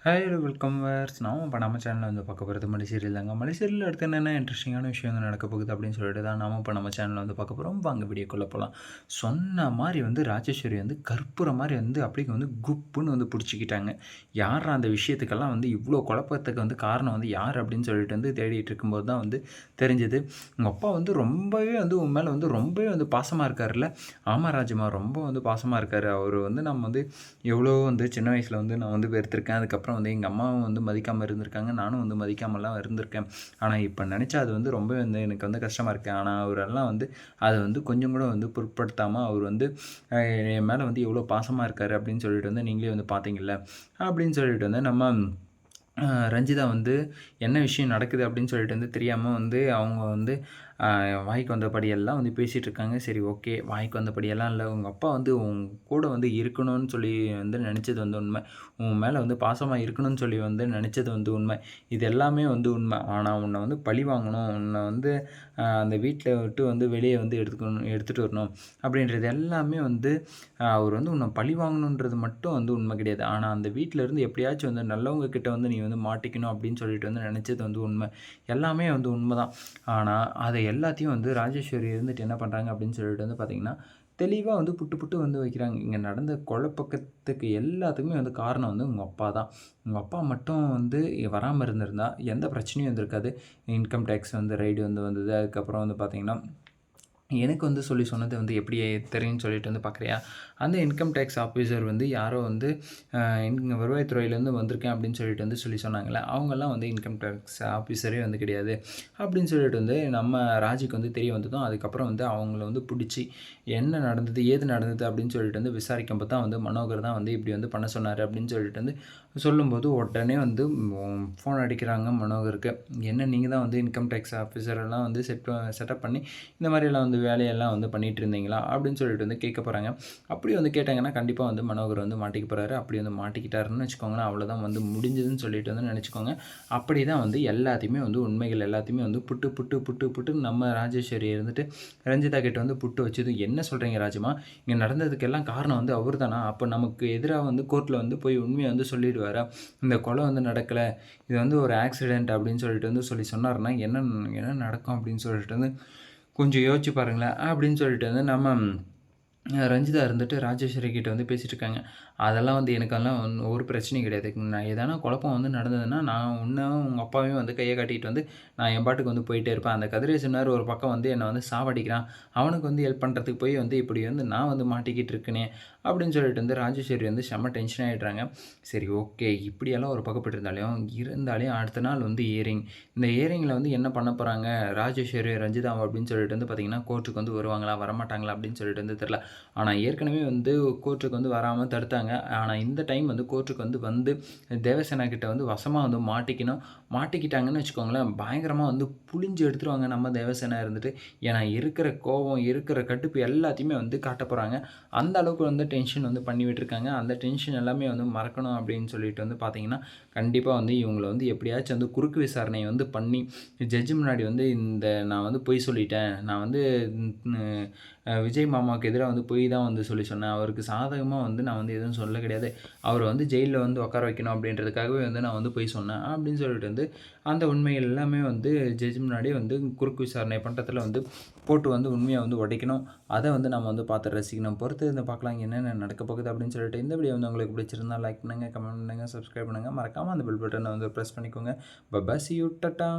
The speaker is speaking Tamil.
ஹாய் ஹலோ வெல்கம் வேர்ஸ் நான் இப்போ நம்ம சேனலில் வந்து பார்க்க போகிறது மலை சீரியல் தாங்க. மலை சீரியல் அடுத்து என்னென்ன இன்ட்ரெஸ்டிங்கான விஷயம் வந்து நடக்க போகுது அப்படின்னு சொல்லிட்டு தான் நாம இப்போ நம்ம சேனலில் வந்து பார்க்க போகிறோம். வாங்க வீடியோக்குள்ளே போகலாம். சொன்ன மாதிரி வந்து ராஜேஸ்வரி வந்து கற்பூர மாதிரி வந்து அப்படியே வந்து குப்புன்னு வந்து பிடிச்சிக்கிட்டாங்க. யார் அந்த விஷயத்துக்கெல்லாம் வந்து இவ்வளோ குழப்பத்துக்கு வந்து காரணம் வந்து யார் அப்படின்னு சொல்லிட்டு வந்து தேடிட்டு இருக்கும்போது தான் வந்து தெரிஞ்சது. உங்கள் அப்பா வந்து ரொம்பவே வந்து உன் மேலே வந்து ரொம்பவே வந்து பாசமாக இருக்காருல்ல. ஆமாம் ராஜம்மா, ரொம்ப வந்து பாசமாக இருக்கார். அவர் வந்து நம்ம வந்து எவ்வளோ வந்து சின்ன வயசில் வந்து நான் வந்து வெறுத்திருக்கேன். அதுக்கப்புறம் வந்து எங்கள் அம்மாவும் வந்து மதிக்காமல் இருந்திருக்காங்க, நானும் வந்து மதிக்காமலாம் இருந்திருக்கேன். ஆனால் இப்போ நினச்சா அது வந்து ரொம்ப வந்து எனக்கு வந்து கஷ்டமாக இருக்குது. ஆனால் அவரெல்லாம் வந்து அதை வந்து கொஞ்சம் கூட வந்து பொருட்படுத்தாமல் அவர் வந்து என் மேலே வந்து எவ்வளோ பாசமாக இருக்கார் அப்படின்னு சொல்லிட்டு வந்து நீங்களே வந்து பார்த்தீங்கல்ல அப்படின்னு சொல்லிட்டு வந்து நம்ம ரஞ்சிதா வந்து என்ன விஷயம் நடக்குது அப்படின்னு சொல்லிட்டு வந்து தெரியாமல் வந்து அவங்க வந்து வாய்க்கு வந்தபடியெல்லாம் வந்து பேசிகிட்டு இருக்காங்க. சரி, ஓகே, வாய்க்கு வந்தபடியெல்லாம் இல்லை, உங்கள் அப்பா வந்து உன் கூட வந்து இருக்கணும்னு சொல்லி வந்து நினச்சது வந்து உண்மை. உன் மேலே வந்து பாசமாக இருக்கணும்னு சொல்லி வந்து நினச்சது வந்து உண்மை. இது எல்லாமே வந்து உண்மை. ஆனால் உன்னை வந்து பழி வாங்கணும், உன்னை வந்து அந்த வீட்டில் விட்டு வந்து வெளியே வந்து எடுத்துகிட்டு வரணும் அப்படின்றது எல்லாமே வந்து அவர் வந்து உன்னை பழி வாங்கணுன்றது மட்டும் வந்து உண்மை கிடையாது. ஆனால் அந்த வீட்டில் இருந்து எப்படியாச்சும் வந்து நல்லவங்க கிட்ட வந்து நீ வந்து மாட்டிக்கணும் அப்படின்னு சொல்லிட்டு வந்து நினச்சது வந்து உண்மை. எல்லாமே வந்து உண்மை தான். ஆனால் அதை எல்லாத்தையும் வந்து ராஜேஸ்வரி இருந்துட்டு என்ன பண்ணுறாங்க அப்படின்னு சொல்லிட்டு வந்து பார்த்திங்கன்னா, தெளிவாக வந்து புட்டு புட்டு வந்து வைக்கிறாங்க. இங்கே நடந்த குழப்பத்துக்கு எல்லாத்துக்குமே வந்து காரணம் வந்து உங்கள் அப்பா தான். உங்கள் அப்பா மட்டும் வந்து வராமல் இருந்திருந்தா எந்த பிரச்சனையும் இருந்திருக்காது. இன்கம் டேக்ஸ் வந்து ரைடு வந்து வந்தது. அதுக்கப்புறம் வந்து பார்த்திங்கன்னா எனக்கு வந்து சொன்னது வந்து எப்படி தெரியும்னு சொல்லிட்டு வந்து பார்க்குறியா, அந்த இன்கம் டேக்ஸ் ஆஃபீஸர் வந்து யாரோ வந்து இங்கே வருவாய்த்துறையிலேருந்து வந்திருக்கேன் அப்படின்னு சொல்லிட்டு வந்து சொன்னாங்கள்ல, அவங்கெல்லாம் வந்து இன்கம் டேக்ஸ் ஆஃபீஸரே வந்து கிடையாது அப்படின்னு சொல்லிட்டு வந்து நம்ம ராஜிக்கு வந்து தெரிய வந்ததும், அதுக்கப்புறம் வந்து அவங்கள வந்து பிடிச்சி என்ன நடந்தது ஏது நடந்தது அப்படின்னு சொல்லிட்டு வந்து விசாரிக்கும்போது தான் வந்து மனோகர் தான் வந்து இப்படி வந்து பண்ண சொன்னார் அப்படின்னு சொல்லிட்டு வந்து சொல்லும்போது உடனே வந்து ஃபோன் அடிக்கிறாங்க மனோகருக்கு. என்ன நீங்கள் தான் வந்து இன்கம் டேக்ஸ் ஆஃபீஸரெல்லாம் வந்து செட்டப் பண்ணி இந்த மாதிரியெல்லாம் வந்து வேலையெல்லாம் வந்து பண்ணிகிட்டு இருந்தீங்களா அப்படின்னு சொல்லிட்டு வந்து கேட்க போகிறாங்க. அப்படி வந்து கேட்டாங்கன்னா கண்டிப்பாக வந்து மனோகர் வந்து மாட்டிக்க போகிறாரு. அப்படி வந்து மாட்டிக்கிட்டாருன்னு வச்சுக்கோங்களேன், அவ்வளோதான் வந்து முடிஞ்சதுன்னு சொல்லிட்டு வந்து நினச்சிக்கோங்க. அப்படி தான் வந்து எல்லாத்தையுமே வந்து உண்மைகள் எல்லாத்தையுமே வந்து புட்டு புட்டு புட்டு புட்டு நம்ம ராஜேஸ்வரி இருந்துட்டு ரஞ்சிதா கிட்ட வந்து புட்டு வச்சது. என்ன சொல்கிறீங்க ராஜமா, இங்கே நடந்ததுக்கெல்லாம் காரணம் வந்து அவர் தானா? அப்போ நமக்கு எதிராக வந்து கோர்ட்டில் வந்து போய் உண்மையை வந்து சொல்லிடுவாரா? இந்த கொலை வந்து நடக்கலை, இது வந்து ஒரு ஆக்சிடெண்ட் அப்படின்னு சொல்லிட்டு வந்து சொன்னார்னா என்ன என்ன நடக்கும் அப்படின்னு சொல்லிட்டு வந்து கொஞ்சம் யோசிச்சு பாருங்களேன் அப்படின்னு சொல்லிட்டு வந்து நம்ம ரஞ்சிதா இருந்துட்டு ராஜேஸ்வரி கிட்ட வந்து பேசிகிட்டு இருக்காங்க. அதெல்லாம் வந்து எனக்கெல்லாம் ஒரு பிரச்சனையும் கிடையாது. நான் எதனா குழப்பம் வந்து நடந்ததுன்னா நான் உன்னும் உங்கள் அப்பாவையும் வந்து கையை காட்டிகிட்டு வந்து நான் என் பாட்டுக்கு வந்து போயிட்டே இருப்பேன். அந்த கதிரேசனார் ஒரு பக்கம் வந்து என்னை வந்து சாவடிக்கிறான், அவனுக்கு வந்து ஹெல்ப் பண்ணுறதுக்கு போய் வந்து இப்படி வந்து நான் வந்து மாட்டிக்கிட்டு இருக்கேனே அப்படின்னு சொல்லிட்டு வந்து ராஜேஸ்வரி வந்து செம்ம டென்ஷன் ஆகிடுறாங்க. சரி, ஓகே, இப்படியெல்லாம் ஒரு பக்கப்பட்டு இருந்தாலும் அடுத்த நாள் வந்து இந்த இயரிங்கில் வந்து என்ன பண்ண போகிறாங்க ராஜேஸ்வரி ரஞ்சிதா அப்படின்னு சொல்லிட்டு வந்து பார்த்திங்கன்னா கோர்ட்டுக்கு வந்து வருவாங்களா வரமாட்டாங்களா அப்படின்னு சொல்லிட்டு வந்து தெரில. ஆனால் ஏற்கனவே வந்து கோர்ட்டுக்கு வந்து வராமல் தடுத்தாங்க. ஆனால் இந்த டைம் வந்து கோர்ட்டுக்கு வந்து தேவசேனா கிட்ட வந்து வசமாக வந்து மாட்டிக்கிட்டாங்கன்னு வச்சுக்கோங்களேன். பயங்கரமாக வந்து புழிஞ்சு எடுத்துருவாங்க நம்ம தேவசேனா இருந்துட்டு. ஏன்னா இருக்கிற கோபம் இருக்கிற கடுப்பு எல்லாத்தையுமே வந்து காட்ட போகிறாங்க. அந்த அளவுக்கு வந்து டென்ஷன் வந்து பண்ணி விட்டுருக்காங்க. அந்த டென்ஷன் எல்லாமே வந்து மறக்கணும் அப்படின்னு சொல்லிட்டு வந்து பார்த்தீங்கன்னா கண்டிப்பாக வந்து இவங்களை வந்து எப்படியாச்சும் வந்து குறுக்கு விசாரணை வந்து பண்ணி ஜட்ஜு முன்னாடி வந்து நான் வந்து பொய் சொல்லிட்டேன், நான் வந்து விஜய் மாமாவுக்கு எதிராக வந்து பொய் தான் வந்து சொன்னேன், அவருக்கு சாதகமாக வந்து நான் வந்து எதுவும் சொல்ல கிடையாது, அவரை வந்து ஜெயிலில் வந்து உட்கார வைக்கணும் அப்படின்றதுக்காகவே வந்து நான் வந்து பொய் சொன்னேன் அப்படின்னு சொல்லிட்டு வந்து அந்த உண்மைகள் எல்லாமே வந்து ஜட்ஜ் முன்னாடியே வந்து குறுக்கு விசாரணை பண்ணுறதுல வந்து போட்டு வந்து உண்மையை வந்து உடைக்கணும். அதை வந்து நம்ம வந்து பார்த்து ரசிக்கணும். பொறுத்து இருந்து பார்க்கலாம் என்னென்ன நடக்க போகுது அப்படின்னு சொல்லிட்டு. இந்த வீடியோ வந்து உங்களுக்கு பிடிச்சிருந்தா லைக் பண்ணுங்கள், கமெண்ட் பண்ணுங்கள், சப்ஸ்கிரைப் பண்ணுங்கள். மறக்காமல் அந்த பெல் பட்டனை வந்து ப்ரெஸ் பண்ணிக்கோங்க. Bye, see you, Tata.